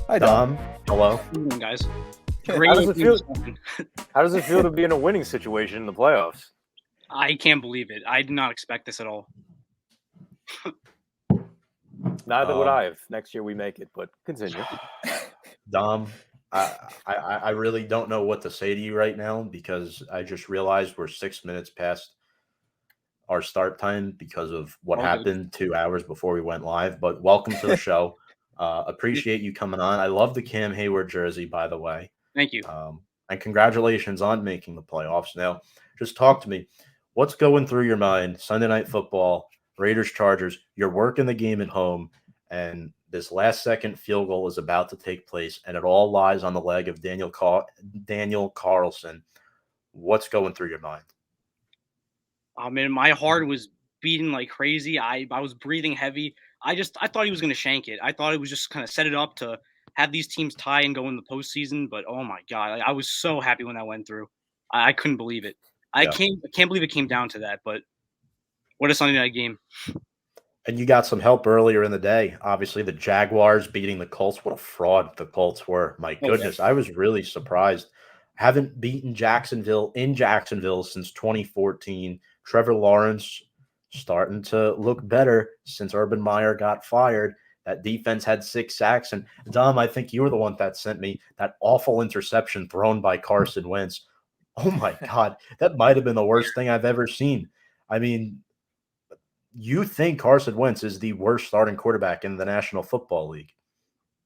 Hi, Dom, hello. How you doing, guys? How Great. does it feel? How does it feel to be in a winning situation in the playoffs? I can't believe it. I did not expect this at all. Neither would I if next year we make it, but continue. Dom, I really don't know what to say to you right now because I just realized we're 6 minutes past our start time because of what All good. happened 2 hours before we went live. But welcome to the show. Appreciate you coming on. I love the Cam Hayward jersey, by the way. Thank you. And congratulations on making the playoffs. Now, just talk to me. What's going through your mind? Sunday Night Football, Raiders, Chargers. You're working the game at home, and this last-second field goal is about to take place, and it all lies on the leg of Daniel Carlson. What's going through your mind? I mean, my heart was beating like crazy. I was breathing heavy. I thought he was going to shank it. I thought it was just kind of set it up to have these teams tie and go in the postseason. But oh my god, I was so happy when that went through. I couldn't believe it. I can't believe it came down to that. But what a Sunday night game! And you got some help earlier in the day. Obviously, the Jaguars beating the Colts. What a fraud the Colts were. My goodness, I was really surprised. Haven't beaten Jacksonville in Jacksonville since 2014. Trevor Lawrence starting to look better since Urban Meyer got fired. That defense had 6 sacks. And Dom, I think you were the one that sent me that awful interception thrown by Carson Wentz. Oh my God, that might have been the worst thing I've ever seen. I mean, you think Carson Wentz is the worst starting quarterback in the National Football League?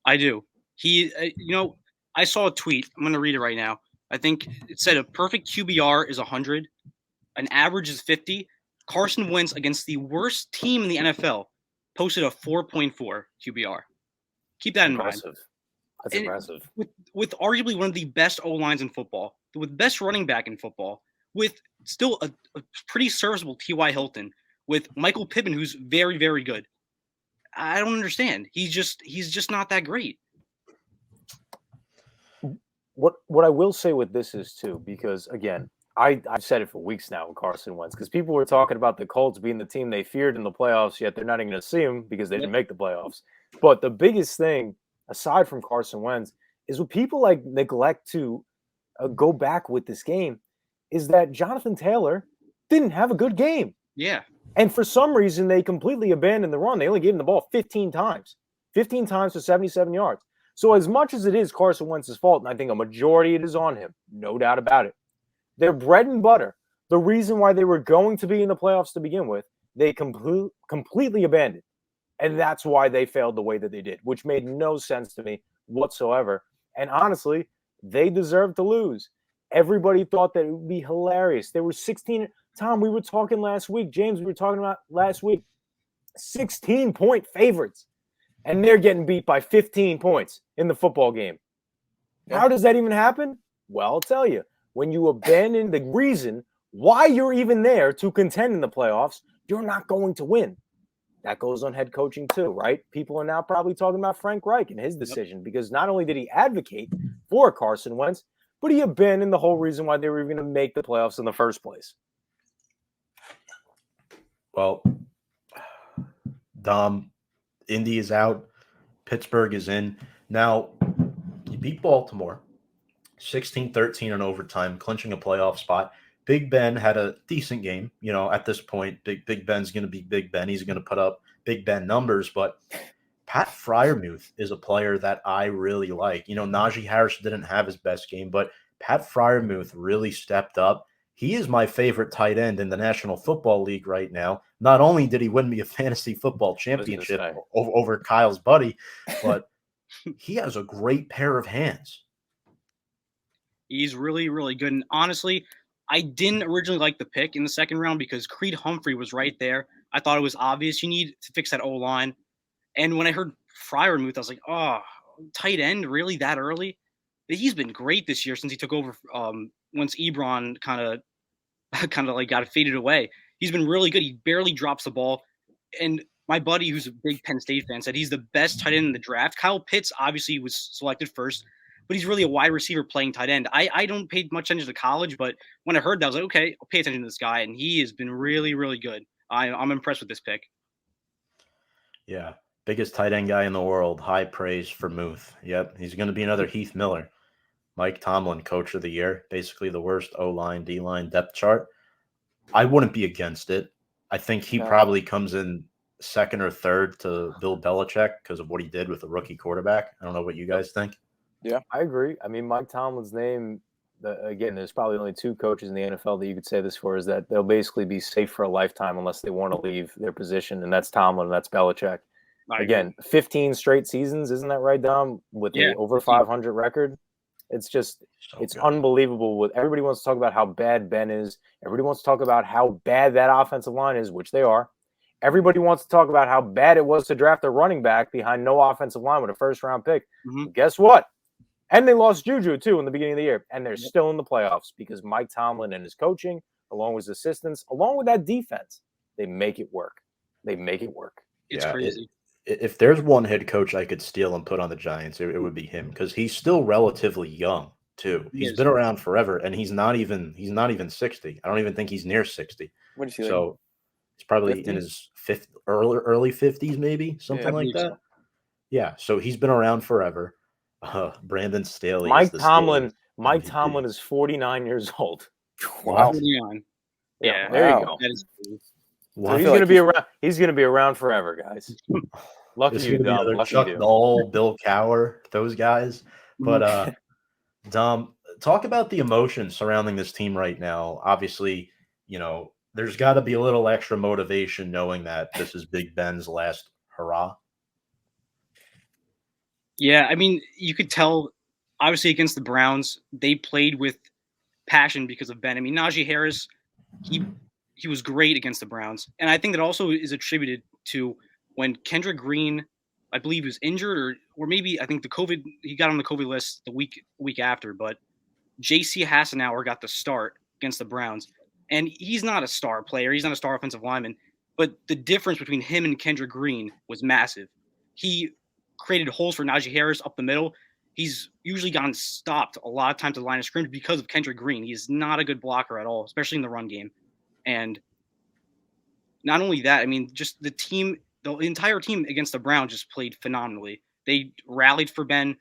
I do. I saw a tweet. I'm going to read it right now. I think it said a perfect QBR is 100, an average is 50. Carson Wentz against the worst team in the NFL posted a 4.4 QBR. Keep that in mind. That's impressive. With arguably one of the best O-lines in football, with best running back in football, with still a pretty serviceable T.Y. Hilton, with Michael Pittman, who's very, very good. I don't understand. He's just not that great. What I will say with this is too, because again, I've said it for weeks now with Carson Wentz, because people were talking about the Colts being the team they feared in the playoffs, yet they're not even going to see him because they didn't make the playoffs. But the biggest thing, aside from Carson Wentz, is what people like neglect to go back with this game, is that Jonathan Taylor didn't have a good game. Yeah. And for some reason, they completely abandoned the run. They only gave him the ball 15 times for 77 yards. So as much as it is Carson Wentz's fault, and I think a majority it is on him, no doubt about it, their bread and butter, the reason why they were going to be in the playoffs to begin with, they completely abandoned. And that's why they failed the way that they did, which made no sense to me whatsoever. And honestly, they deserved to lose. Everybody thought that it would be hilarious. They were 16. Tom, we were talking last week. James, we were talking about last week. 16-point favorites. And they're getting beat by 15 points in the football game. How does that even happen? Well, I'll tell you. When you abandon the reason why you're even there to contend in the playoffs, you're not going to win. That goes on head coaching too, right? People are now probably talking about Frank Reich and his decision because not only did he advocate for Carson Wentz, but he abandoned the whole reason why they were even going to make the playoffs in the first place. Well, Dom, Indy is out. Pittsburgh is in. Now, you beat Baltimore 16-13 in overtime, clinching a playoff spot. Big Ben had a decent game. You know, at this point, Big Ben's going to be Big Ben. He's going to put up Big Ben numbers. But Pat Freiermuth is a player that I really like. You know, Najee Harris didn't have his best game, but Pat Freiermuth really stepped up. He is my favorite tight end in the National Football League right now. Not only did he win me a fantasy football championship over Kyle's buddy, but he has a great pair of hands. He's really, really good. And honestly, I didn't originally like the pick in the second round because Creed Humphrey was right there. I thought it was obvious you need to fix that O-line. And when I heard Freiermuth, I was like, oh, tight end, really that early? But he's been great this year since he took over once Ebron kind of like got faded away. He's been really good. He barely drops the ball. And my buddy, who's a big Penn State fan, said he's the best tight end in the draft. Kyle Pitts obviously was selected first, but he's really a wide receiver playing tight end. I don't pay much attention to college, but when I heard that, I was like, okay, I'll pay attention to this guy. And he has been really, really good. I'm impressed with this pick. Yeah. Biggest tight end guy in the world. High praise for Muth. Yep, he's going to be another Heath Miller. Mike Tomlin, coach of the year. Basically the worst O-line, D-line depth chart. I wouldn't be against it. I think he probably comes in second or third to Bill Belichick because of what he did with a rookie quarterback. I don't know what you guys think. Yeah, I agree. I mean, Mike Tomlin's name, again, there's probably only two coaches in the NFL that you could say this for, is that they'll basically be safe for a lifetime unless they want to leave their position, and that's Tomlin, and that's Belichick. Again, 15 straight seasons, isn't that right, Dom? With the over 500 record. It's just, it's unbelievable. With everybody wants to talk about how bad Ben is. Everybody wants to talk about how bad that offensive line is, which they are. Everybody wants to talk about how bad it was to draft a running back behind no offensive line with a first-round pick. Guess what? And they lost Juju, too, in the beginning of the year. And they're still in the playoffs because Mike Tomlin and his coaching, along with his assistants, along with that defense, they make it work. They make it work. It's crazy. If there's one head coach I could steal and put on the Giants, it would be him because he's still relatively young, too. He's been around forever, and he's not even 60. I don't even think he's near 60. What do you So he's probably 50s? In his early 50s, maybe, something like that. So. Yeah, so he's been around forever. Brandon Staley. Mike Tomlin is 49 years old. Wow. Yeah, there you go. That is cool. So he's going to be around. He's going to be around forever, guys. Lucky you, Dom. Lucky Chuck you. Noll, Bill Cowher, those guys. But Dom, talk about the emotions surrounding this team right now. Obviously, there's got to be a little extra motivation knowing that this is Big Ben's last hurrah. Yeah, I mean, you could tell, obviously, against the Browns, they played with passion because of Ben. I mean, Najee Harris, he was great against the Browns. And I think that also is attributed to when Kendrick Green, I believe, was injured, or maybe I think he got on the COVID list the week after, but J.C. Hassenauer got the start against the Browns. And he's not a star player. He's not a star offensive lineman. But the difference between him and Kendrick Green was massive. He created holes for Najee Harris up the middle. He's usually gotten stopped a lot of times at the line of scrimmage because of Kendrick Green. He's not a good blocker at all, especially in the run game. And not only that, I mean, just the entire team against the Browns just played phenomenally. They rallied for Ben.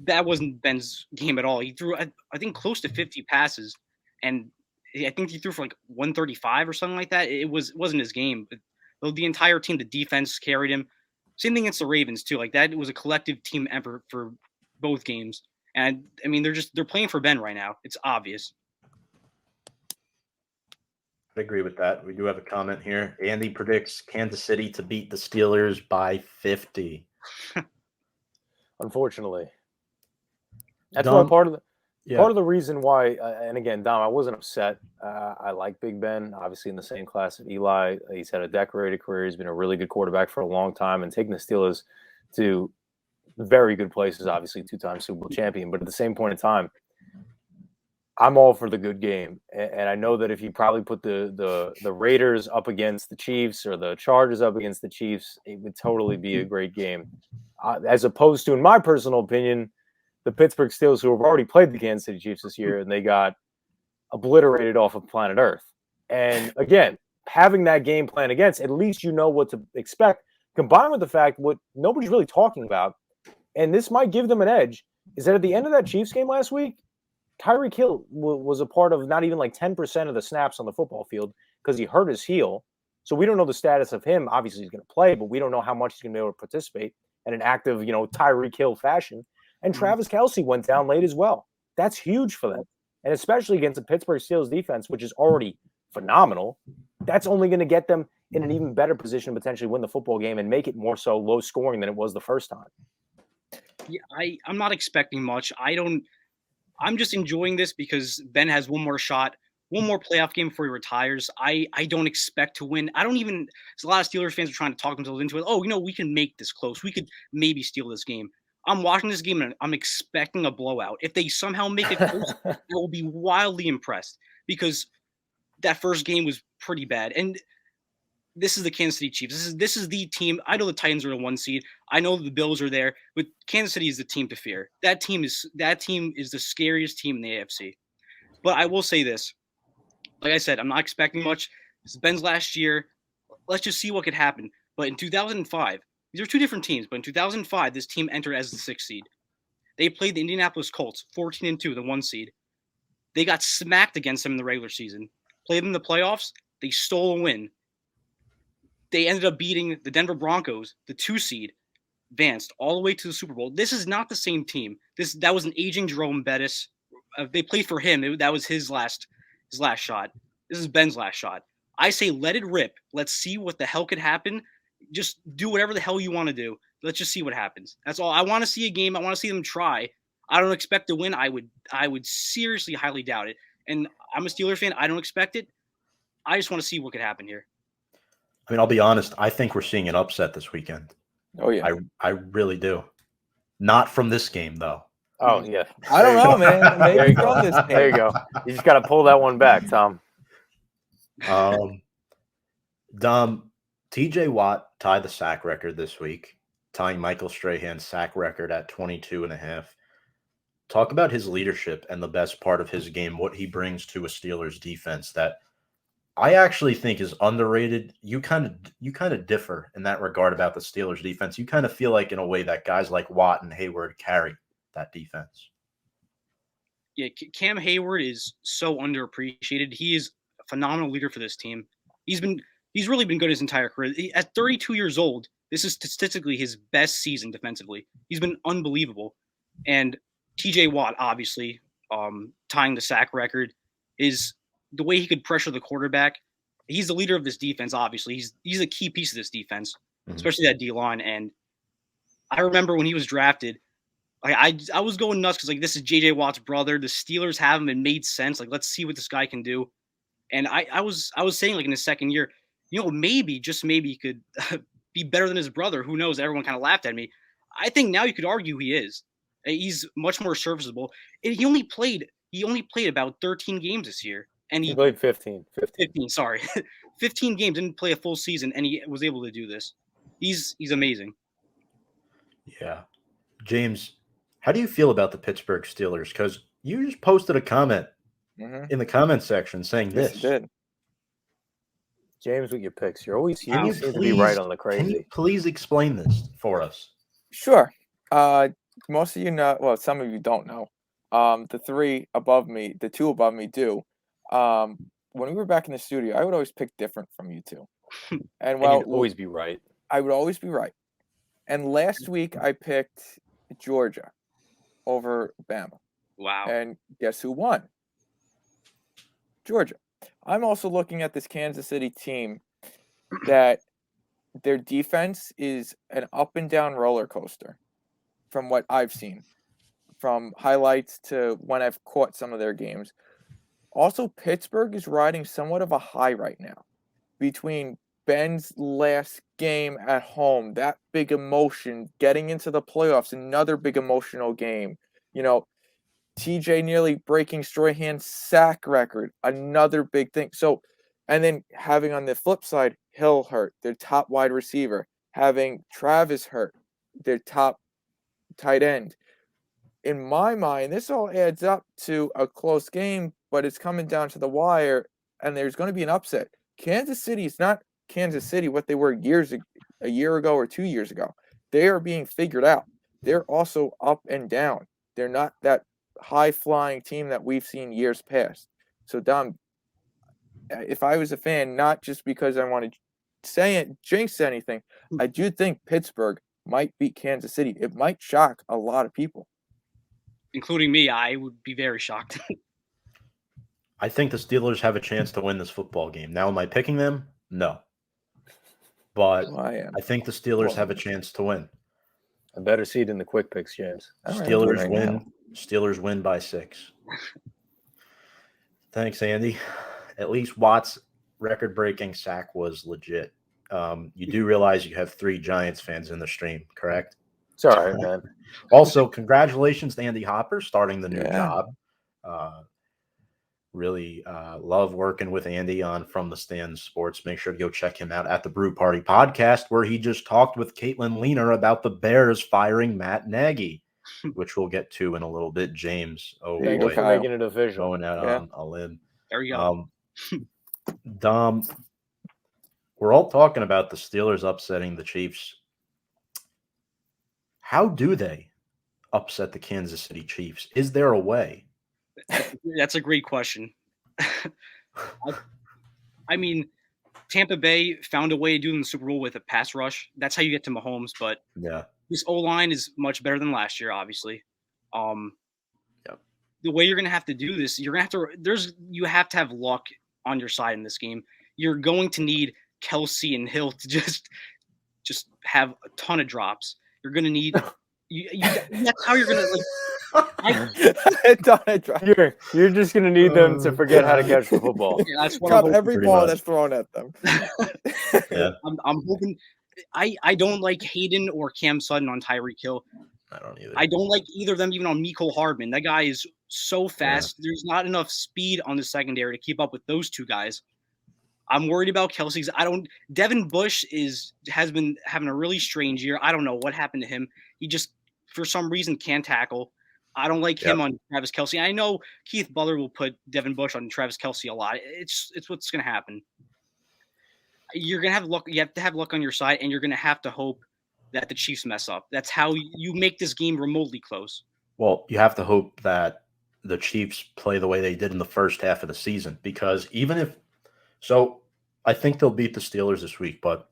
That wasn't Ben's game at all. He threw, I think, close to 50 passes, and I think he threw for like 135 or something like that. It wasn't his game. But the entire team, the defense carried him. Same thing against the Ravens too. Like that was a collective team effort for both games. And I mean, they're playing for Ben right now. It's obvious. I agree with that. We do have a comment here. Andy predicts Kansas City to beat the Steelers by 50. Unfortunately, that's why part of the reason why. And again, Dom, I wasn't upset. I like Big Ben, obviously in the same class of Eli. He's had a decorated career. He's been a really good quarterback for a long time, and taking the Steelers to very good places. Obviously, two-time Super Bowl champion. But at the same point in time, I'm all for the good game, and I know that if you probably put the Raiders up against the Chiefs or the Chargers up against the Chiefs, it would totally be a great game. As opposed to, in my personal opinion, the Pittsburgh Steelers, who have already played the Kansas City Chiefs this year, and they got obliterated off of planet Earth. And again, having that game plan against, at least you know what to expect, combined with the fact what nobody's really talking about, and this might give them an edge, is that at the end of that Chiefs game last week, Tyreek Hill was a part of not even like 10% of the snaps on the football field because he hurt his heel. So we don't know the status of him. Obviously, he's going to play, but we don't know how much he's going to be able to participate in an active, Tyreek Hill fashion. And Travis Kelce went down late as well. That's huge for them. And especially against the Pittsburgh Steelers defense, which is already phenomenal, that's only going to get them in an even better position to potentially win the football game and make it more so low scoring than it was the first time. Yeah, I'm not expecting much. I'm just enjoying this because Ben has one more shot, one more playoff game before he retires. I don't expect to win. A lot of Steelers fans are trying to talk themselves into it. Oh, we can make this close. We could maybe steal this game. I'm watching this game and I'm expecting a blowout. If they somehow make it close, I will be wildly impressed because that first game was pretty bad. And this is the Kansas City Chiefs. This is the team. I know the Titans are the 1 seed. I know the Bills are there, but Kansas City is the team to fear. That team is the scariest team in the AFC. But I will say this. Like I said, I'm not expecting much. This is Ben's last year. Let's just see what could happen. But in 2005, These are two different teams, but in 2005, this team entered as the 6th seed. They played the Indianapolis Colts, 14-2, the 1 seed. They got smacked against them in the regular season. Played them in the playoffs. They stole a win. They ended up beating the Denver Broncos, the 2 seed, advanced all the way to the Super Bowl. This is not the same team. That was an aging Jerome Bettis. They played for him. That was his last shot. This is Ben's last shot. I say let it rip. Let's see what the hell could happen. Just do whatever the hell you want to do. Let's just see what happens. That's all. I want to see a game. I want to see them try. I don't expect to win. I would seriously highly doubt it. And I'm a Steelers fan. I don't expect it. I just want to see what could happen here. I mean, I'll be honest. I think we're seeing an upset this weekend. Oh, yeah. I really do. Not from this game, though. Oh, yeah. I don't know, man. Maybe from this game. There you go. You just got to pull that one back, Tom. Dom, TJ Watt tied the sack record this week, tying Michael Strahan's sack record at 22.5. Talk about his leadership and the best part of his game, what he brings to a Steelers defense that I actually think is underrated. You kind of differ in that regard about the Steelers defense. You kind of feel like in a way that guys like Watt and Hayward carry that defense. Yeah, Cam Hayward is so underappreciated. He is a phenomenal leader for this team. He's really been good his entire career. At 32 years old, this is statistically his best season defensively. He's been unbelievable. And TJ Watt, obviously, tying the sack record, is the way he could pressure the quarterback. He's the leader of this defense, obviously. He's a key piece of this defense, especially that D-line. And I remember when he was drafted, I was going nuts because this is J.J. Watt's brother. The Steelers have him. It made sense. Let's see what this guy can do. And I was saying in his second year, maybe, just maybe he could be better than his brother. Who knows? Everyone kind of laughed at me. I think now you could argue he is. He's much more serviceable. And he only played about 13 games this year. And he played 15. 15, sorry. 15 games, didn't play a full season, and he was able to do this. He's amazing. Yeah. James, how do you feel about the Pittsburgh Steelers? Because you just posted a comment in the comment section saying this. Yes, you did. James, with your picks. You're always here. You You seem to be right on the crazy. Can you please explain this for us? Sure. Most of you know, well, some of you don't know. The two above me do. When we were back in the studio, I would always pick different from you two. And you'd always be right. I would always be right. And last week I picked Georgia over Bama. Wow. And guess who won? Georgia. I'm also looking at this Kansas City team that their defense is an up and down roller coaster from what I've seen, from highlights to when I've caught some of their games. Also, Pittsburgh is riding somewhat of a high right now between Ben's last game at home, that big emotion, getting into the playoffs, another big emotional game. TJ nearly breaking Strahan's sack record, another big thing. So, and then having on the flip side, Hill hurt, their top wide receiver, having Travis hurt, their top tight end. In my mind, this all adds up to a close game, but it's coming down to the wire, and there's going to be an upset. Kansas City is not Kansas City what they were a year ago or 2 years ago. They are being figured out. They're also up and down. They're not that high-flying team that we've seen years past. So, Dom, if I was a fan, not just because I want to jinx anything, I do think Pittsburgh might beat Kansas City. It might shock a lot of people. Including me, I would be very shocked. I think the Steelers have a chance to win this football game. Now, am I picking them? No. But I think the Steelers have a chance to win. A better seed in the quick picks, James. Steelers win. Now. Steelers win by 6. Thanks, Andy. At least Watt's record-breaking sack was legit. You do realize you have 3 Giants fans in the stream, correct? It's all right, man. Also, congratulations to Andy Hopper starting the new job. Really love working with Andy on From the Stands Sports. Make sure to go check him out at the Brew Party podcast, where he just talked with Caitlin Leaner about the Bears firing Matt Nagy, which we'll get to in a little bit. James, thank you for making it official. Going out on a limb. There we go. Dom, we're all talking about the Steelers upsetting the Chiefs. How do they upset the Kansas City Chiefs? Is there a way? That's a great question. I mean, Tampa Bay found a way to do it in the Super Bowl with a pass rush. That's how you get to Mahomes. But Yeah. this O-line is much better than last year, obviously. Yep. The way you're going to have to do this, you have to have luck on your side in this game. You're going to need Kelsey and Hill to just have a ton of drops. You're going to need that's how you're going to You're just gonna need them to forget how to catch the football. Yeah, that's what Drop I'm every pretty ball much. that's thrown at them. Yeah. I'm hoping. I don't like Hayden or Cam Sutton on Tyreek Hill. I don't either. I don't like either of them even on Machole Hardman. That guy is so fast. Yeah. There's not enough speed on the secondary to keep up with those two guys. I'm worried about Kelsey's. Devin Bush has been having a really strange year. I don't know what happened to him. He just, for some reason, can't tackle. I don't like him on Travis Kelce. I know Keith Butler will put Devin Bush on Travis Kelce a lot. It's what's going to happen. You're going to have luck. You have to have luck on your side, and you're going to have to hope that the Chiefs mess up. That's how you make this game remotely close. Well, you have to hope that the Chiefs play the way they did in the first half of the season, because even if – so I think they'll beat the Steelers this week, but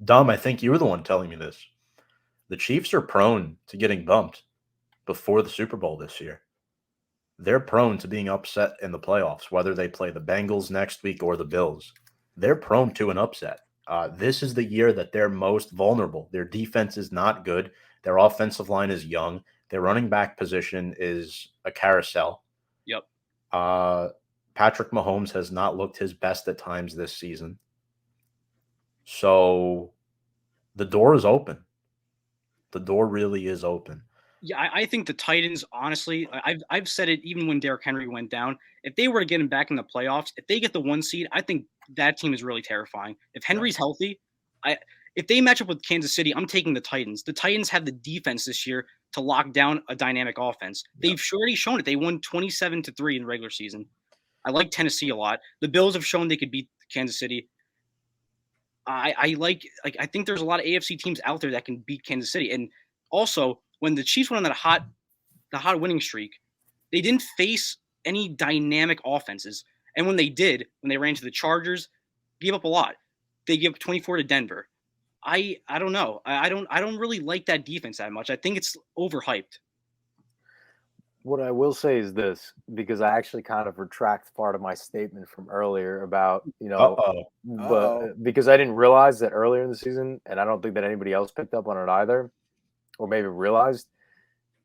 Dom, I think you were the one telling me this. The Chiefs are prone to getting bumped before the Super Bowl this year. They're prone to being upset in the playoffs, whether they play the Bengals next week or the Bills. They're prone to an upset. This is the year that they're most vulnerable. Their defense is not good. Their offensive line is young. Their running back position is a carousel. Yep. Patrick Mahomes has not looked his best at times this season. So the door is open. The door really is open. Yeah, I think the Titans, honestly, I've said it even when Derrick Henry went down. If they were to get him back in the playoffs, if they get the 1 seed, I think that team is really terrifying. If Henry's healthy, if they match up with Kansas City, I'm taking the Titans. The Titans have the defense this year to lock down a dynamic offense. They've already shown it. They won 27-3 in the regular season. I like Tennessee a lot. The Bills have shown they could beat Kansas City. I think there's a lot of AFC teams out there that can beat Kansas City. And also, when the Chiefs went on the hot winning streak, they didn't face any dynamic offenses. And when they ran to the Chargers, gave up a lot. They gave up 24 to Denver. I don't know. I don't really like that defense that much. I think it's overhyped. What I will say is this, because I actually kind of retract part of my statement from earlier about, but because I didn't realize that earlier in the season, and I don't think that anybody else picked up on it either, or maybe realized,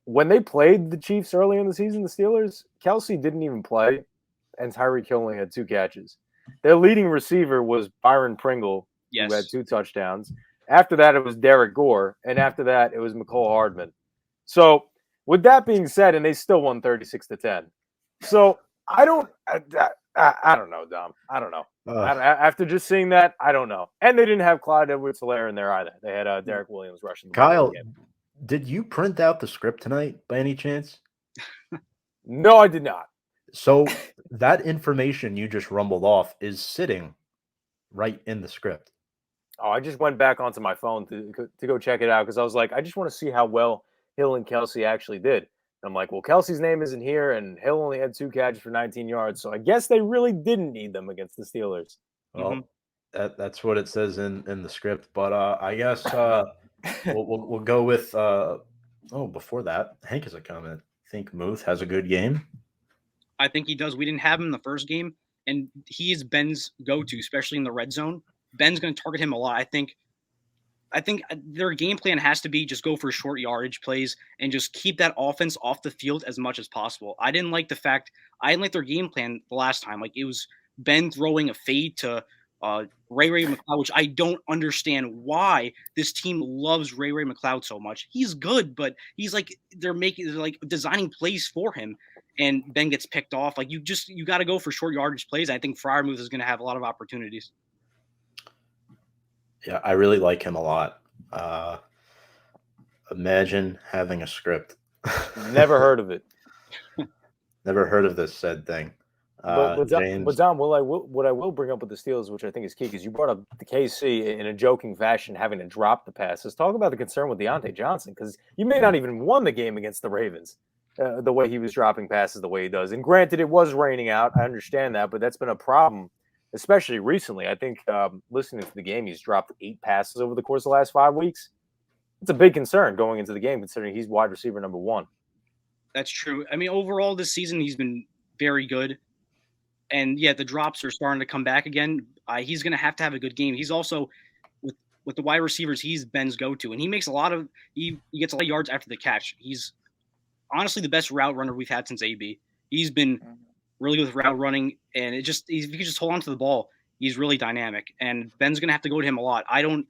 when they played the Chiefs earlier in the season, the Steelers, Kelsey didn't even play, and Tyreek Hill only had 2 catches. Their leading receiver was Byron Pringle, who had 2 touchdowns. After that, it was Derek Gore, and after that, it was Machole Hardman. So, with that being said, and they still won 36-10. So, I don't know, Dom. I don't know. After just seeing that, I don't know. And they didn't have Clyde Edwards-Helaire in there either. They had Derek Williams rushing the ball. Kyle, did you print out the script tonight by any chance? No, I did not. So that information you just rumbled off is sitting right in the script. Oh, I just went back onto my phone to go check it out because I was like, I just want to see how well Hill and Kelsey actually did. And I'm like, well, Kelsey's name isn't here, and Hill only had 2 catches for 19 yards, so I guess they really didn't need them against the Steelers. Well, that's what it says in the script. But I guess we'll go with before that, Hank has a comment. I think Muth has a good game. I think he does. We didn't have him in the first game, and he is Ben's go-to, especially in the red zone. Ben's going to target him a lot. I think their game plan has to be just go for short yardage plays and just keep that offense off the field as much as possible. I didn't like their game plan the last time. Like, it was Ben throwing a fade to Ray McCloud, which I don't understand why this team loves Ray McCloud so much. He's good, but he's like they're designing plays for him, and Ben gets picked off. Like, you got to go for short yardage plays. I think Freiermuth is going to have a lot of opportunities. Yeah, I really like him a lot. Imagine having a script. Never heard of it. Never heard of this said thing. James. Dom, what I will bring up with the Steelers, which I think is key, because you brought up the KC in a joking fashion having to drop the passes. Talk about the concern with Deontay Johnson, because you may not even won the game against the Ravens the way he was dropping passes the way he does. And granted, it was raining out. I understand that, but that's been a problem, especially recently. I think listening to the game, he's dropped 8 passes over the course of the last 5 weeks. It's a big concern going into the game, considering he's wide receiver number 1. That's true. I mean, overall this season, he's been very good. And yeah, the drops are starting to come back again. He's going to have a good game. He's also with the wide receivers, he's Ben's go-to, and he makes he gets a lot of yards after the catch. He's honestly the best route runner we've had since AB. He's been really good with route running, and if you could just hold on to the ball, he's really dynamic. And Ben's going to have to go to him a lot. They're going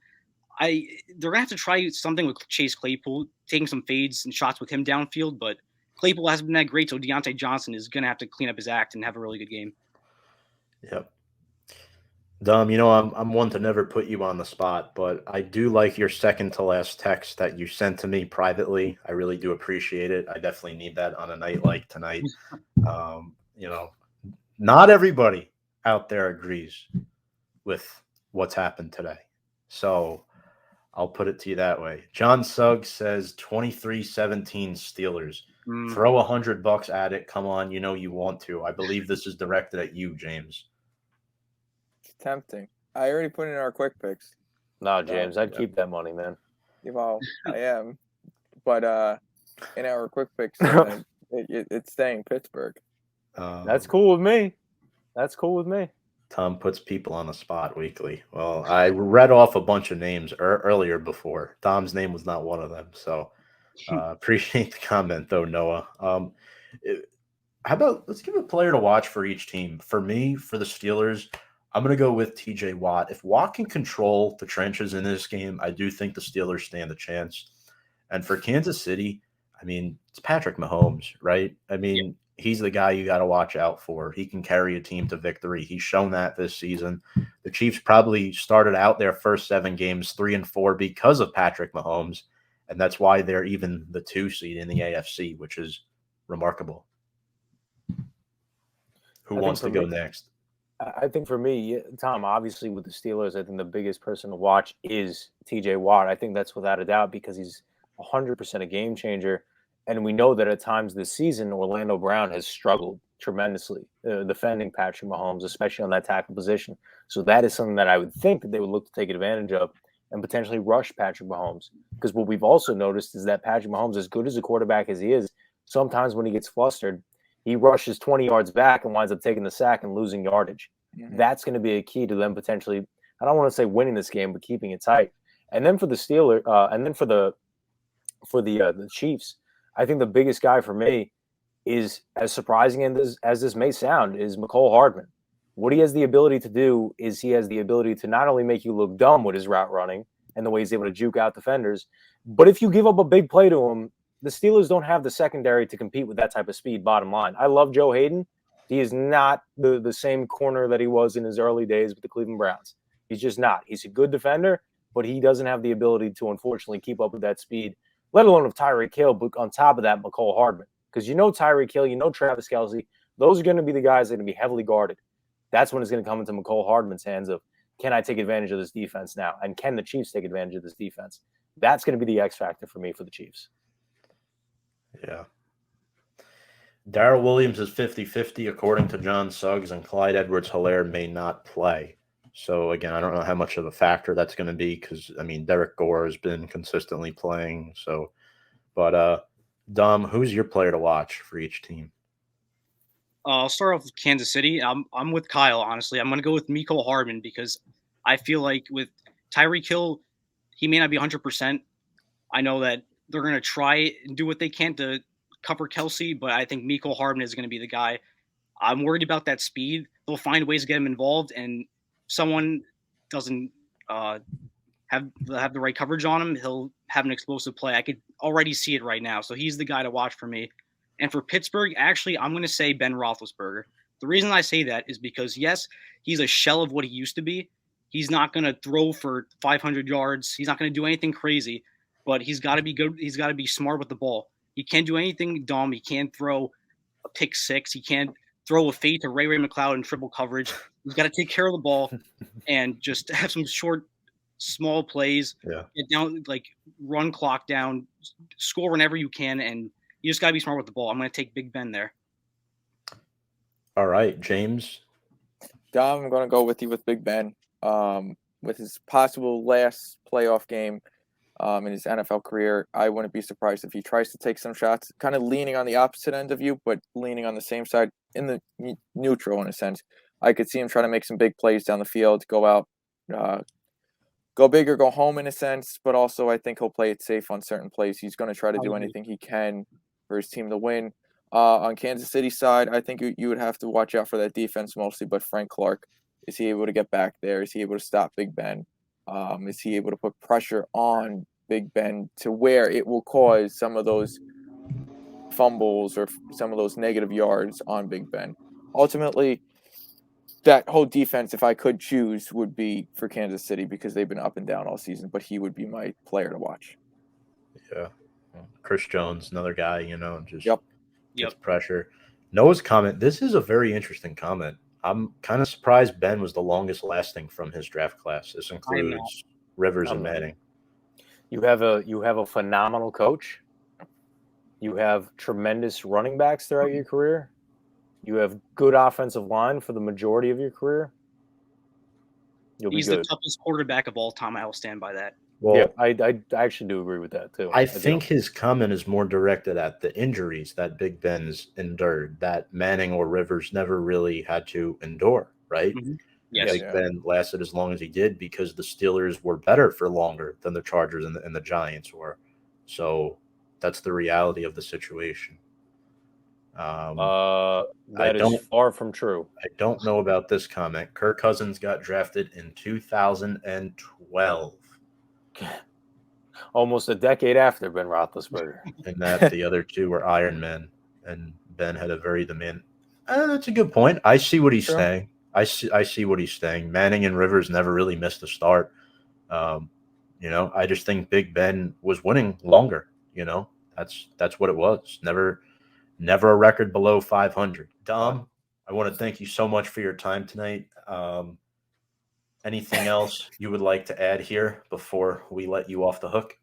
to have to try something with Chase Claypool, taking some fades and shots with him downfield, but Claypool hasn't been that great, so Deontay Johnson is going to have to clean up his act and have a really good game. Yep. Dom, I'm one to never put you on the spot, but I do like your second to last text that you sent to me privately. I really do appreciate it. I definitely need that on a night like tonight. Not everybody out there agrees with what's happened today. So I'll put it to you that way. John Suggs says 23-17 Steelers. Throw $100 at it. Come on, you want to. I believe this is directed at you, James. It's tempting. I already put in our quick picks. No, James, I'd keep that money, man. Well, I am. But in our quick picks, it's staying Pittsburgh. That's cool with me. Tom puts people on the spot weekly. Well, I read off a bunch of names earlier before. Tom's name was not one of them, so appreciate the comment, though, Noah. How about let's give a player to watch for each team. For me, for the Steelers, I'm going to go with TJ Watt. If Watt can control the trenches in this game, I do think the Steelers stand a chance. And for Kansas City, I mean, it's Patrick Mahomes, right? I mean, he's the guy you got to watch out for. He can carry a team to victory. He's shown that this season. The Chiefs probably started out their first 7 games 3-4 because of Patrick Mahomes, and that's why they're even the 2 seed in the AFC, which is remarkable. Who wants to go next? I think for me, Tom, obviously with the Steelers, I think the biggest person to watch is TJ Watt. I think that's without a doubt because he's 100% a game changer. And we know that at times this season, Orlando Brown has struggled tremendously defending Patrick Mahomes, especially on that tackle position. So that is something that I would think that they would look to take advantage of and potentially rush Patrick Mahomes. Because what we've also noticed is that Patrick Mahomes, as good as a quarterback as he is, sometimes when he gets flustered, he rushes 20 yards back and winds up taking the sack and losing yardage. Mm-hmm. That's going to be a key to them potentially, I don't want to say winning this game, but keeping it tight. And then for the Steelers, and then for the Chiefs, I think the biggest guy for me is, as surprising as this may sound, is Machole Hardman. What he has the ability to do is he has the ability to not only make you look dumb with his route running and the way he's able to juke out defenders, but if you give up a big play to him, the Steelers don't have the secondary to compete with that type of speed, bottom line. I love Joe Hayden. He is not the same corner that he was in his early days with the Cleveland Browns. He's just not. He's a good defender, but he doesn't have the ability to, unfortunately, keep up with that speed, let alone with Tyreek Hill, but on top of that, Machole Hardman. Because Tyreek Hill, Travis Kelce, those are going to be the guys that are going to be heavily guarded. That's when it's going to come into Machole Hardman's hands of, can I take advantage of this defense now? And can the Chiefs take advantage of this defense? That's going to be the X factor for me for the Chiefs. Yeah. Darrell Williams is 50-50 according to John Suggs, and Clyde Edwards-Helaire may not play. So, again, I don't know how much of a factor that's going to be because, Derek Gore has been consistently playing. So, but, Dom, who's your player to watch for each team? I'll start off with Kansas City. I'm with Kyle, honestly. I'm going to go with Machole Hardman because I feel like with Tyreek Hill, he may not be 100%. I know that they're going to try and do what they can to cover Kelce, but I think Machole Hardman is going to be the guy. I'm worried about that speed. They'll find ways to get him involved, and someone doesn't have the right coverage on him, he'll have an explosive play. I could already see it right now. So he's the guy to watch for me. And for Pittsburgh, actually, I'm going to say Ben Roethlisberger. The reason I say that is because, yes, he's a shell of what he used to be. He's not going to throw for 500 yards. He's not going to do anything crazy, but he's got to be good. He's got to be smart with the ball. He can't do anything dumb. He can't throw a pick six. He can't throw a fade to Ray McLeod in triple coverage. He's got to take care of the ball and just have some short, small plays. Yeah. Get down, like run clock down, score whenever you can, and you just got to be smart with the ball. I'm going to take Big Ben there. All right, James. Dom, I'm going to go with you with Big Ben. With his possible last playoff game in his NFL career, I wouldn't be surprised if he tries to take some shots, kind of leaning on the opposite end of you, but leaning on the same side in the neutral in a sense. I could see him trying to make some big plays down the field, go out, go big or go home in a sense, but also I think he'll play it safe on certain plays. He's going to try to do anything he can for his team to win. On Kansas City side, I think you would have to watch out for that defense mostly, but Frank Clark, is he able to get back there? Is he able to stop Big Ben? Is he able to put pressure on Big Ben to where it will cause some of those fumbles or some of those negative yards on Big Ben? Ultimately, that whole defense, if I could choose, would be for Kansas City because they've been up and down all season, but he would be my player to watch. Yeah. Chris Jones, another guy, just gets pressure. Noah's comment, this is a very interesting comment. I'm kind of surprised Ben was the longest lasting from his draft class. This includes Rivers and Manning. You have a phenomenal coach. You have tremendous running backs throughout your career. You have good offensive line for the majority of your career. He's the toughest quarterback of all time. I will stand by that. Well, yeah, I actually do agree with that too. I think his comment is more directed at the injuries that Big Ben's endured, that Manning or Rivers never really had to endure, right? Mm-hmm. Yes. Big Ben lasted as long as he did because the Steelers were better for longer than the Chargers and the Giants were. So that's the reality of the situation. That is far from true. I don't know about this comment. Kirk Cousins got drafted in 2012. Almost a decade after Ben Roethlisberger. And that the other two were Iron Men, and Ben had a very demand. That's a good point. I see what he's saying. I see what he's saying. Manning and Rivers never really missed a start. I just think Big Ben was winning longer. That's what it was. Never a record below 500. Dom, I want to thank you so much for your time tonight. Anything else you would like to add here before we let you off the hook?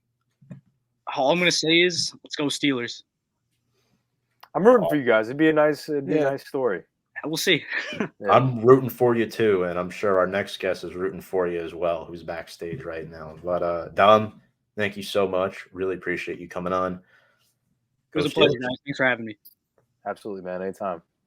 All I'm going to say is, let's go Steelers. I'm rooting for you guys. It'd be a nice story. We'll see. I'm rooting for you too, and I'm sure our next guest is rooting for you as well, who's backstage right now. But Dom, thank you so much. Really appreciate you coming on. It was a pleasure, guys. Thanks for having me. Absolutely, man. Anytime.